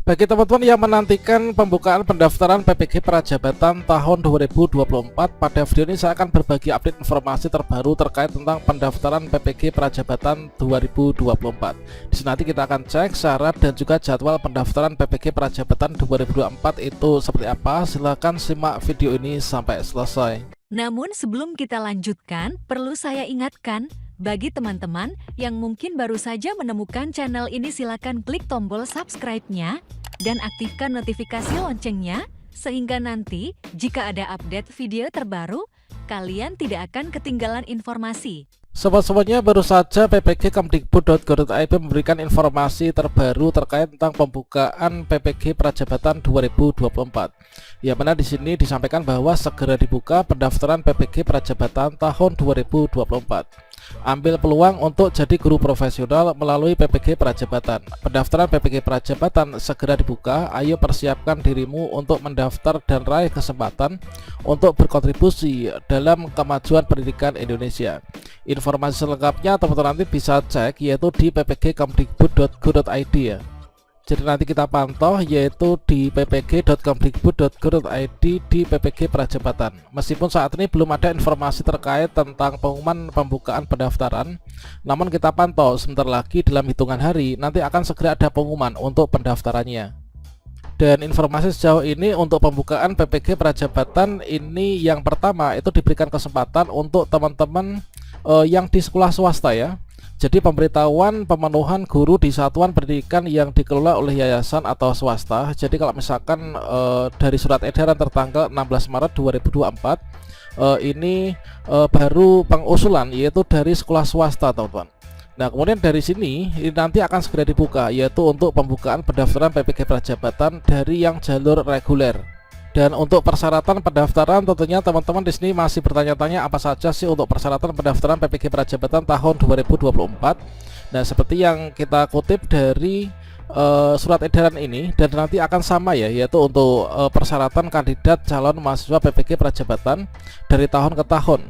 Bagi teman-teman yang menantikan pembukaan pendaftaran PPG Prajabatan tahun 2024, pada video ini saya akan berbagi update informasi terbaru terkait tentang pendaftaran PPG Prajabatan 2024. Di sini nanti kita akan cek syarat dan juga jadwal pendaftaran PPG Prajabatan 2024 itu seperti apa. Silahkan simak video ini sampai selesai. Namun sebelum kita lanjutkan, perlu saya ingatkan, bagi teman-teman yang mungkin baru saja menemukan channel ini, silakan klik tombol subscribe-nya dan aktifkan notifikasi loncengnya, sehingga nanti jika ada update video terbaru, kalian tidak akan ketinggalan informasi. Sobat-sobatnya, baru saja PPG Kemdikbud.go.id memberikan informasi terbaru terkait tentang pembukaan PPG Prajabatan 2024. Yang mana di sini disampaikan bahwa segera dibuka pendaftaran PPG Prajabatan tahun 2024. Ambil peluang untuk jadi guru profesional melalui PPG Prajabatan. Pendaftaran PPG Prajabatan segera dibuka. Ayo persiapkan dirimu untuk mendaftar dan raih kesempatan untuk berkontribusi dalam kemajuan pendidikan Indonesia. Informasi selengkapnya teman-teman nanti bisa cek yaitu di ppg.kemdikbud.go.id ya. Jadi nanti kita pantau yaitu di ppg.kemdikbud.go.id di PPG Prajabatan. Meskipun saat ini belum ada informasi terkait tentang pengumuman pembukaan pendaftaran, namun kita pantau sebentar lagi dalam hitungan hari nanti akan segera ada pengumuman untuk pendaftarannya. Dan informasi sejauh ini untuk pembukaan PPG Prajabatan ini yang pertama itu diberikan kesempatan untuk teman-teman yang di sekolah swasta ya. Jadi pemberitahuan pemenuhan guru di satuan pendidikan yang dikelola oleh yayasan atau swasta. Jadi kalau misalkan dari surat edaran tertanggal 16 Maret 2024 ini baru pengusulan yaitu dari sekolah swasta teman-teman. Nah kemudian dari sini ini nanti akan segera dibuka yaitu untuk pembukaan pendaftaran PPG Prajabatan dari yang jalur reguler. Dan untuk persyaratan pendaftaran tentunya teman-teman di sini masih bertanya-tanya apa saja sih untuk persyaratan pendaftaran PPG Prajabatan tahun 2024. Nah seperti yang kita kutip dari surat edaran ini dan nanti akan sama ya, yaitu untuk persyaratan kandidat calon mahasiswa PPG Prajabatan dari tahun ke tahun.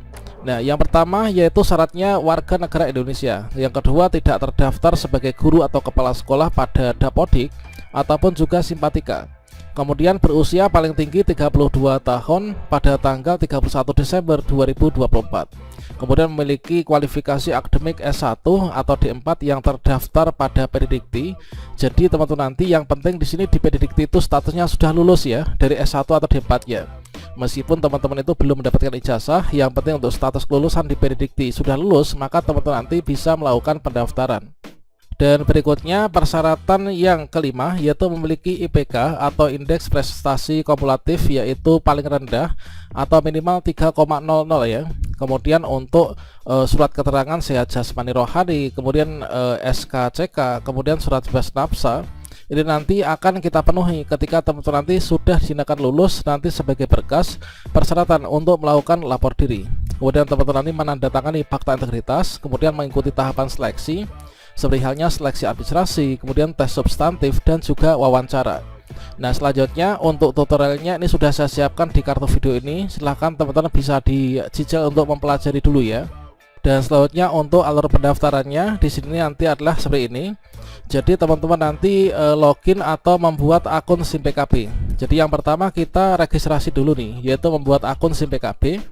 Nah yang pertama yaitu syaratnya warga negara Indonesia. Yang kedua tidak terdaftar sebagai guru atau kepala sekolah pada Dapodik ataupun juga Simpatika. Kemudian berusia paling tinggi 32 tahun pada tanggal 31 Desember 2024. Kemudian memiliki kualifikasi akademik S1 atau D4 yang terdaftar pada Pendikti. Jadi teman-teman nanti yang penting di sini di Pendikti itu statusnya sudah lulus ya dari S1 atau D4 ya. Meskipun teman-teman itu belum mendapatkan ijazah, yang penting untuk status kelulusan di Pendikti sudah lulus, maka teman-teman nanti bisa melakukan pendaftaran. Dan berikutnya persyaratan yang kelima yaitu memiliki IPK atau indeks prestasi kumulatif yaitu paling rendah atau minimal 3,00 ya. Kemudian untuk surat keterangan sehat jasmani rohani, kemudian SKCK, kemudian surat bebas nafsa ini nanti akan kita penuhi ketika teman-teman nanti sudah dinyatakan lulus nanti sebagai berkas persyaratan untuk melakukan lapor diri. Kemudian teman-teman nanti menandatangani fakta integritas, kemudian mengikuti tahapan seleksi seperti halnya seleksi administrasi, kemudian tes substantif dan juga wawancara. Nah selanjutnya untuk tutorialnya ini sudah saya siapkan di kartu video ini. Silahkan teman-teman bisa dijajal untuk mempelajari dulu ya. Dan selanjutnya untuk alur pendaftarannya di sini nanti adalah seperti ini. Jadi teman-teman nanti login atau membuat akun SIM PKB. Jadi yang pertama kita registrasi dulu nih, yaitu membuat akun SIM PKB.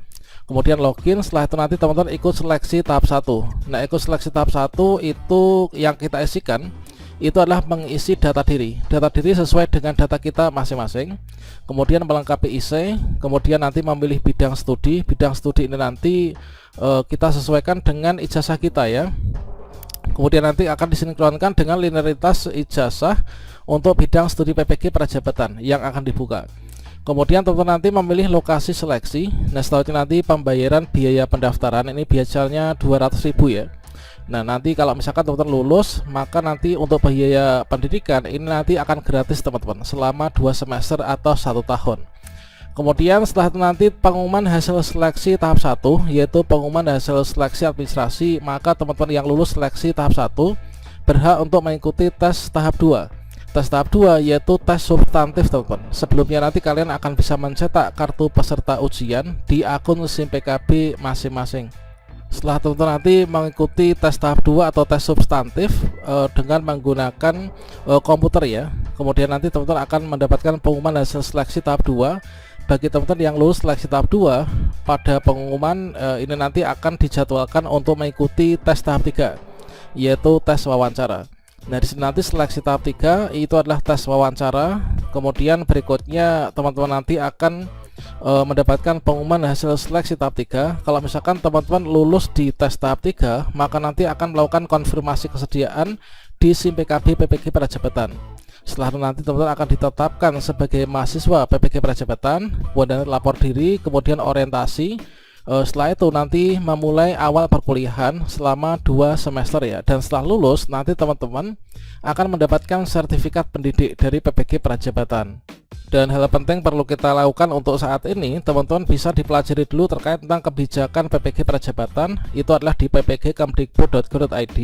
Kemudian login, setelah itu nanti teman-teman ikut seleksi tahap 1. Nah ikut seleksi tahap 1 itu yang kita isikan itu adalah mengisi data diri sesuai dengan data kita masing-masing. Kemudian melengkapi IC, kemudian nanti memilih bidang studi ini nanti kita sesuaikan dengan ijazah kita ya. Kemudian nanti akan disinkronkan dengan linearitas ijazah untuk bidang studi PPG Prajabatan yang akan dibuka. Kemudian teman-teman nanti memilih lokasi seleksi. Nah setelah nanti pembayaran biaya pendaftaran ini biasanya 200.000 ya. Nah nanti kalau misalkan teman-teman lulus, maka nanti untuk biaya pendidikan ini nanti akan gratis teman-teman selama 2 semester atau 1 tahun. Kemudian setelah itu nanti pengumuman hasil seleksi tahap 1 yaitu pengumuman hasil seleksi administrasi, maka teman-teman yang lulus seleksi tahap 1 berhak untuk mengikuti tes tahap 2. Tes tahap 2 yaitu tes substantif teman-teman. Sebelumnya nanti kalian akan bisa mencetak kartu peserta ujian di akun SIM PKB masing-masing. Setelah teman-teman nanti mengikuti tes tahap 2 atau tes substantif dengan menggunakan komputer ya. kemudian nanti teman-teman akan mendapatkan pengumuman hasil seleksi tahap 2. Bagi teman-teman yang lulus seleksi tahap 2, pada pengumuman ini nanti akan dijadwalkan untuk mengikuti tes tahap 3, yaitu tes wawancara. Nah, di sini nanti seleksi tahap 3 itu adalah tes wawancara. Kemudian berikutnya teman-teman nanti akan mendapatkan pengumuman hasil seleksi tahap 3. Kalau misalkan teman-teman lulus di tes tahap 3, maka nanti akan melakukan konfirmasi kesediaan di SIM PKB PPG Prajabatan. Setelah nanti teman-teman akan ditetapkan sebagai mahasiswa PPG Prajabatan, kemudian lapor diri, kemudian orientasi. Setelah itu nanti memulai awal perkuliahan selama 2 semester ya. Dan setelah lulus nanti teman-teman akan mendapatkan sertifikat pendidik dari PPG Prajabatan. Dan hal penting perlu kita lakukan untuk saat ini, teman-teman bisa dipelajari dulu terkait tentang kebijakan PPG Prajabatan. Itu adalah di ppg.kemdikbud.go.id.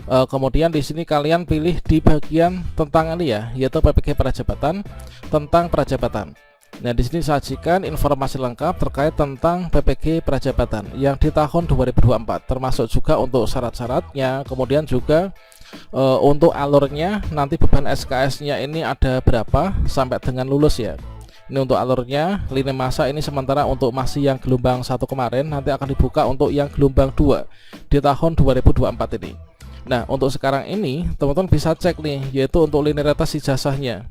Kemudian di sini kalian pilih di bagian tentang ini ya, yaitu PPG Prajabatan, tentang Prajabatan. Nah, di sini sajikan informasi lengkap terkait tentang PPG Prajabatan yang di tahun 2024, termasuk juga untuk syarat-syaratnya, kemudian juga untuk alurnya, nanti beban SKS-nya ini ada berapa sampai dengan lulus ya. Ini untuk alurnya, lini masa ini sementara untuk masih yang gelombang 1 kemarin, nanti akan dibuka untuk yang gelombang 2 di tahun 2024 ini. Nah, untuk sekarang ini teman-teman bisa cek nih, yaitu untuk linearitas ijazahnya.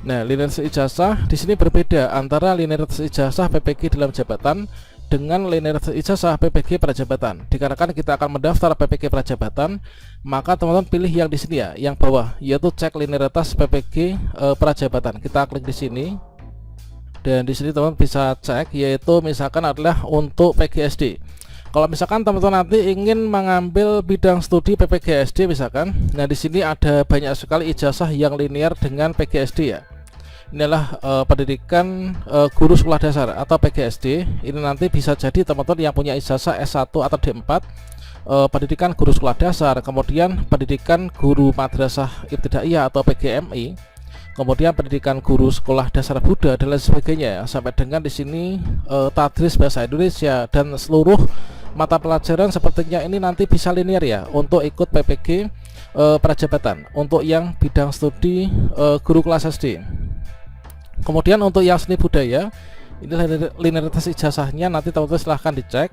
Nah, linearitas ijazah di sini berbeda antara linearitas ijazah PPG dalam jabatan dengan linearitas ijazah PPG Prajabatan. Dikarenakan kita akan mendaftar PPG Prajabatan, maka teman-teman pilih yang di sini ya, yang bawah, yaitu cek linearitas PPG Prajabatan. Kita klik di sini. Dan di sini teman-teman bisa cek, yaitu misalkan adalah untuk PGSD. Kalau misalkan teman-teman nanti ingin mengambil bidang studi PPGSD misalkan, nah di sini ada banyak sekali ijazah yang linear dengan PGSD ya. Inilah pendidikan guru sekolah dasar atau PGSD. Ini nanti bisa jadi teman-teman yang punya ijazah S1 atau D4, pendidikan guru sekolah dasar, kemudian pendidikan guru madrasah ibtidaiyah atau PGMI, kemudian pendidikan guru sekolah dasar Buddha dan lain sebagainya ya. Sampai dengan di sini tadris bahasa Indonesia dan seluruh mata pelajaran sepertinya ini nanti bisa linear ya untuk ikut PPG Prajabatan untuk yang bidang studi guru kelas SD. Kemudian untuk yang seni budaya, ini linearitas ijazahnya nanti teman-teman silahkan dicek.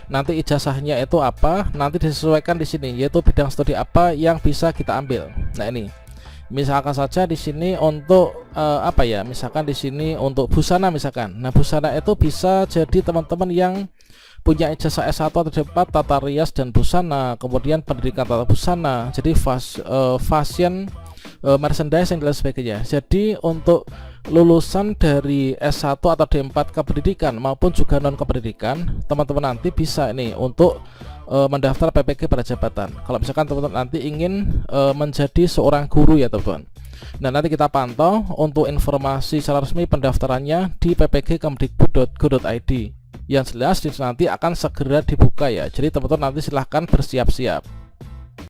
Nanti ijazahnya itu apa, nanti disesuaikan di sini, yaitu bidang studi apa yang bisa kita ambil. Nah, ini misalkan saja di sini untuk apa ya, misalkan di sini untuk busana misalkan. Nah, busana itu bisa jadi teman-teman yang punya ijazah S1 atau D4 tata rias dan busana, kemudian pendidikan tata busana, jadi fashion merchandising dan sebagainya. Jadi untuk lulusan dari S1 atau D4 kependidikan maupun juga non kependidikan, teman-teman nanti bisa ini untuk mendaftar PPG Prajabatan. Kalau misalkan teman-teman nanti ingin menjadi seorang guru ya teman-teman. Nah, nanti kita pantau untuk informasi secara resmi pendaftarannya di ppg.kemdikbud.go.id. Yang jelas nanti akan segera dibuka ya. Jadi teman-teman nanti silahkan bersiap-siap.